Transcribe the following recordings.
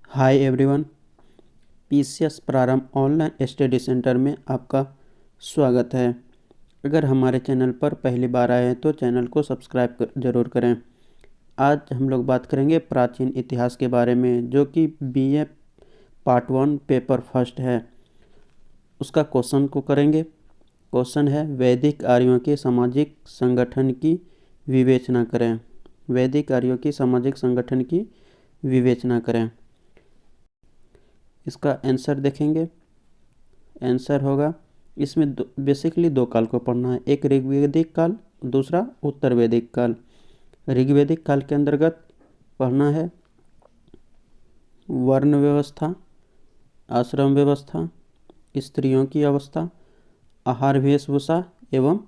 Hi everyone. PCS प्रारंभ online study centre में आपका स्वागत है। अगर हमारे चैनल पर पहली बार आए हैं तो चैनल को सब्सक्राइब ज़रूर करें। आज हम लोग बात करेंगे प्राचीन इतिहास के बारे में, जो कि बीए पार्ट 1 पेपर फर्स्ट है। उसका क्वेश्चन को करेंगे। क्वेश्चन है, वैदिक आर्यों के सामाजिक संगठन की विवेचना करें। वैदिक आर्यों की सामाजिक संगठन की विवेचना करें। इसका आंसर देखेंगे। आंसर होगा, इसमें बेसिकली दो काल को पढ़ना है, एक ऋग्वैदिक काल, दूसरा उत्तर वैदिक काल। ऋग्वैदिक काल के अंतर्गत पढ़ना है वर्ण व्यवस्था, आश्रम व्यवस्था, स्त्रियों की अवस्था, आहार वेशभूषा एवं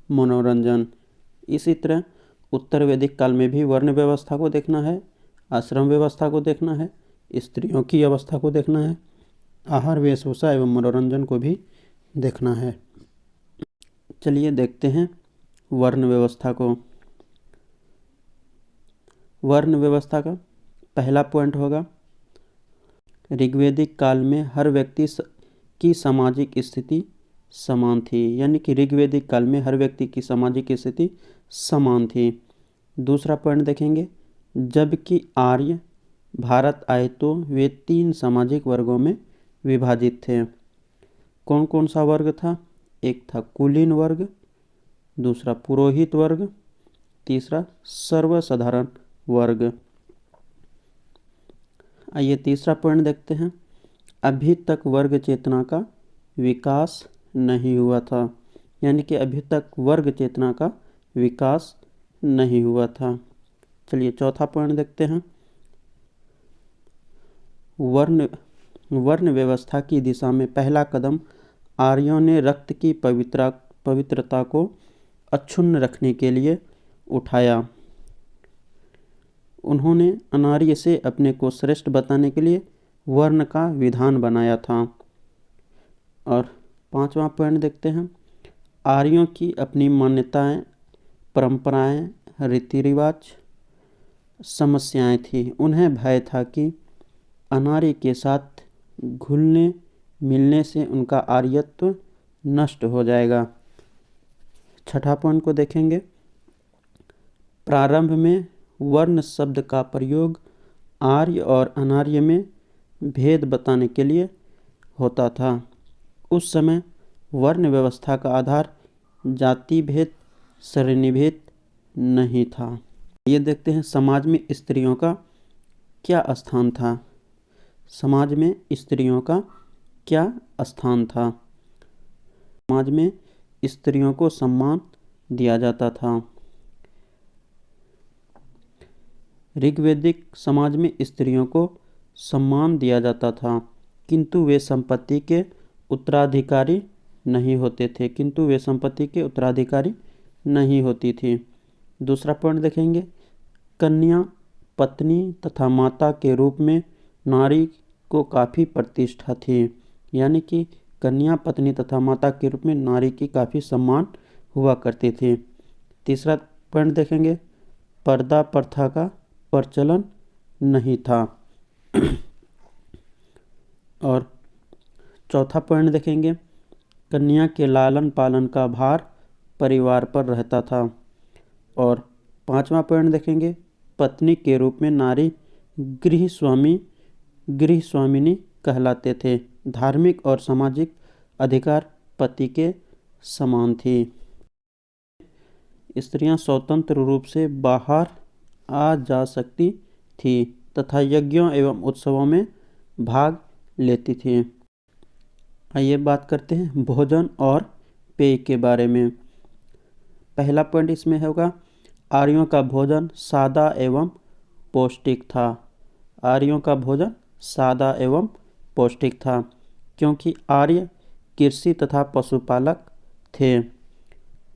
मनोरंजन। इसी तरह उत्तर वैदिक काल में भी वर्ण व्यवस्था को देखना है, आश्रम व्यवस्था को देखना है, स्त्रियों की अवस्था को देखना है, आहार वेशभूषा एवं मनोरंजन को भी देखना है। चलिए देखते हैं वर्ण व्यवस्था को। वर्ण व्यवस्था का पहला पॉइंट होगा, ऋग्वैदिक काल में हर व्यक्ति की सामाजिक स्थिति समान थी। यानी कि ऋग्वैदिक काल में हर व्यक्ति की सामाजिक स्थिति समान थी। दूसरा पॉइंट देखेंगे, जबकि आर्य भारत आए तो वे 3 सामाजिक वर्गों में विभाजित थे। कौन कौन सा वर्ग था? एक था कुलीन वर्ग, दूसरा पुरोहित वर्ग, तीसरा सर्वसाधारण वर्ग। आइए तीसरा पॉइंट देखते हैं, अभी तक वर्ग चेतना का विकास नहीं हुआ था। यानी कि अभी तक वर्ग चेतना का विकास नहीं हुआ था। चलिए चौथा पॉइंट देखते हैं, वर्ण व्यवस्था की दिशा में पहला कदम आर्यों ने रक्त की पवित्रता को अक्षुण्ण रखने के लिए उठाया। उन्होंने अनार्य से अपने को श्रेष्ठ बताने के लिए वर्ण का विधान बनाया था। और पांचवा पॉइंट देखते हैं, आर्यों की अपनी मान्यताएं, परंपराएं, रीति रिवाज, समस्याएं थी। उन्हें भय था कि अनार्य के साथ घुलने मिलने से उनका आर्यत्व नष्ट हो जाएगा। छठा पॉइंट को देखेंगे, प्रारंभ में वर्ण शब्द का प्रयोग आर्य और अनार्य में भेद बताने के लिए होता था। उस समय वर्ण व्यवस्था का आधार जाति भेद, श्रेणी भेद नहीं था। ये देखते हैं समाज में स्त्रियों का क्या स्थान था। समाज में स्त्रियों का क्या स्थान था? समाज में स्त्रियों को सम्मान दिया जाता था। ऋग्वैदिक समाज में स्त्रियों को सम्मान दिया जाता था, किंतु वे संपत्ति के उत्तराधिकारी नहीं होते थे। किंतु वे संपत्ति के उत्तराधिकारी नहीं होती थी। दूसरा पॉइंट देखेंगे, कन्या, पत्नी तथा माता के रूप में नारी को काफ़ी प्रतिष्ठा थी। यानी कि कन्या, पत्नी तथा माता के रूप में नारी की काफ़ी सम्मान हुआ करती थी। तीसरा पॉइंट देखेंगे, पर्दा प्रथा का प्रचलन नहीं था। और चौथा पॉइंट देखेंगे, कन्या के लालन पालन का भार परिवार पर रहता था। और पांचवा पॉइंट देखेंगे, पत्नी के रूप में नारी गृहस्वामिनी कहलाते थे। धार्मिक और सामाजिक अधिकार पति के समान थी। स्त्रियां स्वतंत्र रूप से बाहर आ जा सकती थी तथा यज्ञों एवं उत्सवों में भाग लेती थी। आइए बात करते हैं भोजन और पेय के बारे में। पहला पॉइंट इसमें होगा, आर्यों का भोजन सादा एवं पौष्टिक था। आर्यों का भोजन सादा एवं पौष्टिक था, क्योंकि आर्य कृषि तथा पशुपालक थे।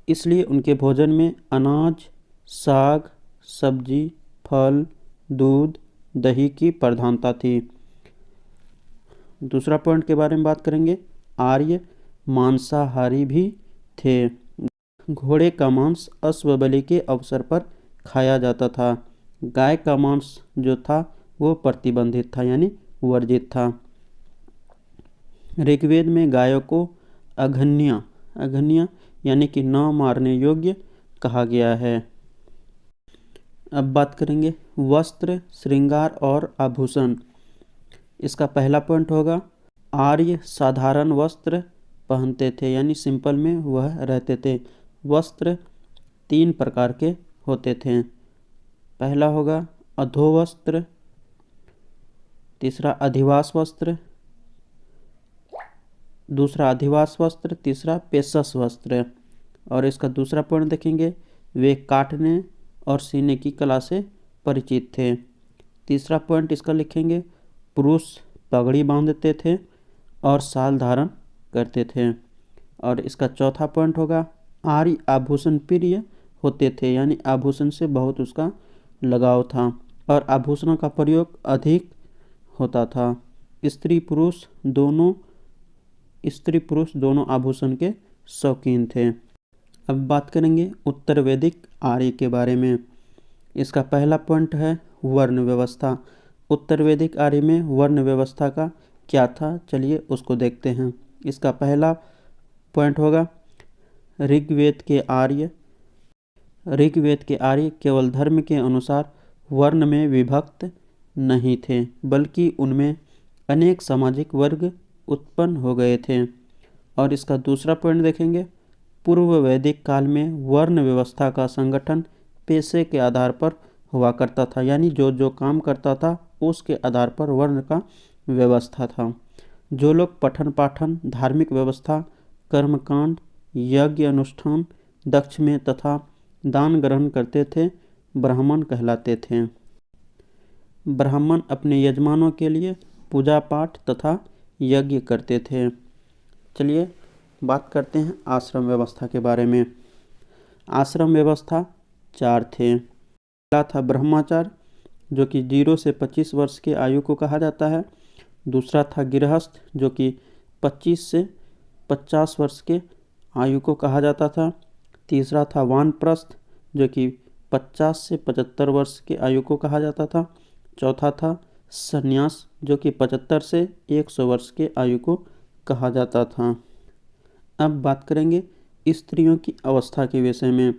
इसलिए उनके भोजन में अनाज, साग, सब्जी, फल, दूध, दही की प्रधानता थी। दूसरा पॉइंट के बारे में बात करेंगे, आर्य मांसाहारी भी थे। घोड़े का मांस अश्व बलि के अवसर पर खाया जाता था। गाय का मांस जो था वो प्रतिबंधित था, यानी वर्जित था। ऋग्वेद में गायों को अघन्य अघन्य यानी कि न मारने योग्य कहा गया है। अब बात करेंगे वस्त्र, श्रृंगार और आभूषण। इसका पहला पॉइंट होगा आर्य साधारण वस्त्र पहनते थे, यानी सिंपल में वह रहते थे। वस्त्र 3 प्रकार के होते थे। पहला होगा अधोवस्त्र, तीसरा अधिवास वस्त्र, दूसरा अधिवास वस्त्र, तीसरा पेशस वस्त्र। और इसका दूसरा पॉइंट देखेंगे वे काटने और सीने की कला से परिचित थे। तीसरा पॉइंट इसका लिखेंगे पुरुष पगड़ी बांधते थे और शाल धारण करते थे। और इसका चौथा पॉइंट होगा आर्य आभूषण प्रिय होते थे, यानी आभूषण से बहुत उसका लगाव था और आभूषणों का प्रयोग अधिक होता था। स्त्री पुरुष दोनों आभूषण के शौकीन थे। अब बात करेंगे उत्तर वैदिक आर्य के बारे में। इसका पहला पॉइंट है वर्ण व्यवस्था। उत्तर वैदिक आर्य में वर्ण व्यवस्था का क्या था, चलिए उसको देखते हैं। इसका पहला पॉइंट होगा ऋग्वेद के आर्य केवल धर्म के अनुसार वर्ण में विभक्त नहीं थे, बल्कि उनमें अनेक सामाजिक वर्ग उत्पन्न हो गए थे। और इसका दूसरा पॉइंट देखेंगे पूर्व वैदिक काल में वर्ण व्यवस्था का संगठन पेशे के आधार पर हुआ करता था, यानी जो जो काम करता था उसके आधार पर वर्ण का व्यवस्था था। जो लोग पठन पाठन, धार्मिक व्यवस्था, कर्मकांड, यज्ञ अनुष्ठान, दक्ष में तथा दान ग्रहण करते थे ब्राह्मण कहलाते थे। ब्राह्मण अपने यजमानों के लिए पूजा पाठ तथा यज्ञ करते थे। चलिए बात करते हैं आश्रम व्यवस्था के बारे में। आश्रम व्यवस्था 4 थे। पहला था ब्रह्मचार्य, जो कि 0 से 25 वर्ष की आयु को कहा जाता है। दूसरा था गृहस्थ, जो कि 25 से 50 वर्ष के आयु को कहा जाता था। तीसरा था वानप्रस्थ, जो कि 50 से 75 वर्ष की आयु को कहा जाता था। चौथा था संन्यास, जो कि 75 से 100 वर्ष के आयु को कहा जाता था। अब बात करेंगे स्त्रियों की अवस्था के विषय में।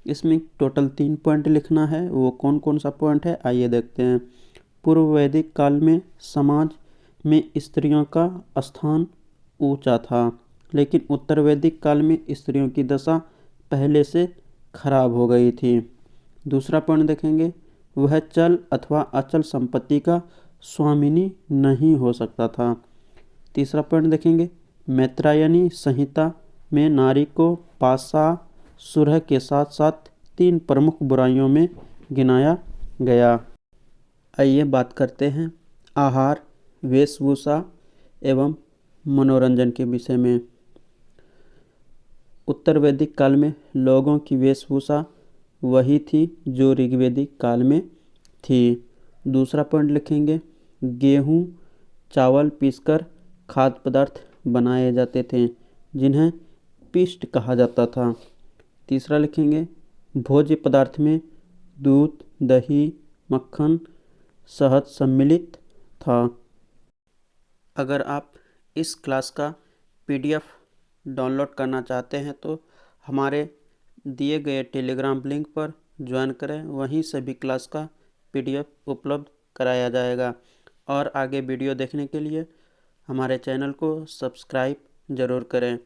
इसमें टोटल 3 पॉइंट लिखना है। वो कौन कौन सा पॉइंट है, आइए देखते हैं। पूर्व वैदिक काल में समाज में स्त्रियों का स्थान ऊंचा था, लेकिन उत्तर वैदिक काल में स्त्रियों की दशा पहले से खराब हो गई थी। दूसरा पॉइंट देखेंगे वह चल अथवा अचल संपत्ति का स्वामिनी नहीं हो सकता था। तीसरा पॉइंट देखेंगे मैत्रायणी संहिता में नारी को पाशा सुरह के साथ साथ 3 प्रमुख बुराइयों में गिनाया गया। आइए बात करते हैं आहार, वेशभूषा एवं मनोरंजन के विषय में। उत्तर वैदिक काल में लोगों की वेशभूषा वही थी जो ऋग्वैदिक काल में थी। दूसरा पॉइंट लिखेंगे गेहूँ चावल पीसकर खाद्य पदार्थ बनाए जाते थे, जिन्हें पिष्ट कहा जाता था। तीसरा लिखेंगे भोज्य पदार्थ में दूध, दही, मक्खन, शहद सम्मिलित था। अगर आप इस क्लास का PDF डाउनलोड करना चाहते हैं तो हमारे दिए गए टेलीग्राम लिंक पर ज्वाइन करें, वहीं सभी क्लास का PDF उपलब्ध कराया जाएगा। और आगे वीडियो देखने के लिए हमारे चैनल को सब्सक्राइब ज़रूर करें।